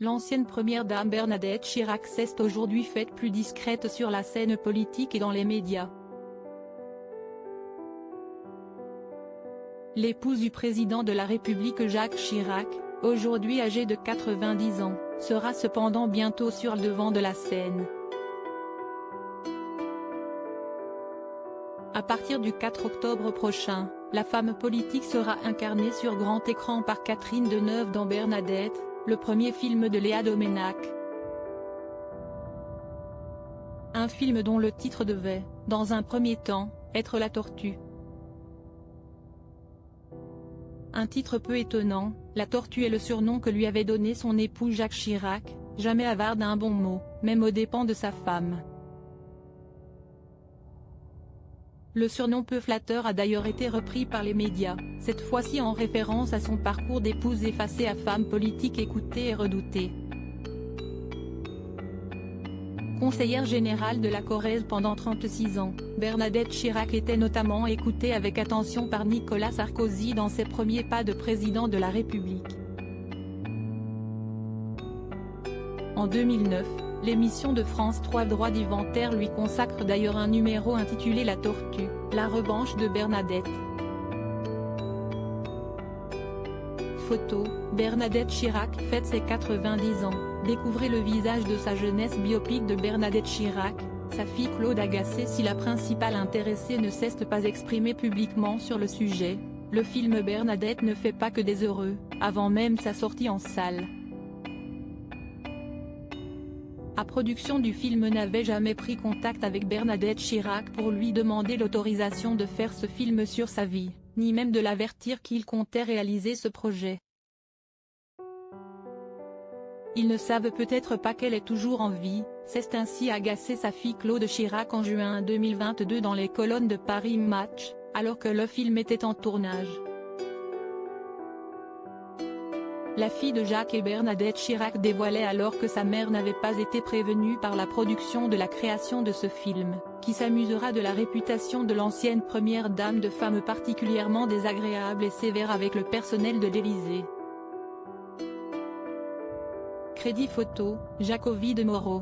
L'ancienne première dame Bernadette Chirac s'est aujourd'hui faite plus discrète sur la scène politique et dans les médias. L'épouse du président de la République Jacques Chirac, aujourd'hui âgée de 90 ans, sera cependant bientôt sur le devant de la scène. À partir du 4 octobre prochain, la femme politique sera incarnée sur grand écran par Catherine Deneuve dans Bernadette, le premier film de Léa Doménac. Un film dont le titre devait, dans un premier temps, être La Tortue. Un titre peu étonnant, La Tortue est le surnom que lui avait donné son époux Jacques Chirac, jamais avare d'un bon mot, même aux dépens de sa femme. Le surnom peu flatteur a d'ailleurs été repris par les médias, cette fois-ci en référence à son parcours d'épouse effacée à femme politique écoutée et redoutée. Conseillère générale de la Corrèze pendant 36 ans, Bernadette Chirac était notamment écoutée avec attention par Nicolas Sarkozy dans ses premiers pas de président de la République. En 2009, l'émission de France 3 Droit d'Inventaire lui consacre d'ailleurs un numéro intitulé La Tortue, la revanche de Bernadette. Photo, Bernadette Chirac fête ses 90 ans, découvrez le visage de sa jeunesse biopic de Bernadette Chirac, sa fille Claude Agacé. Si la principale intéressée ne s'est pas exprimée publiquement sur le sujet, le film Bernadette ne fait pas que des heureux, avant même sa sortie en salle. La production du film n'avait jamais pris contact avec Bernadette Chirac pour lui demander l'autorisation de faire ce film sur sa vie, ni même de l'avertir qu'il comptait réaliser ce projet. Ils ne savent peut-être pas qu'elle est toujours en vie, s'est ainsi agacée sa fille Claude Chirac en juin 2022 dans les colonnes de Paris Match, alors que le film était en tournage. La fille de Jacques et Bernadette Chirac dévoilait alors que sa mère n'avait pas été prévenue par la production de la création de ce film, qui s'amusera de la réputation de l'ancienne première dame de femme particulièrement désagréable et sévère avec le personnel de l'Élysée. Crédit photo, Jacobi de Moreau.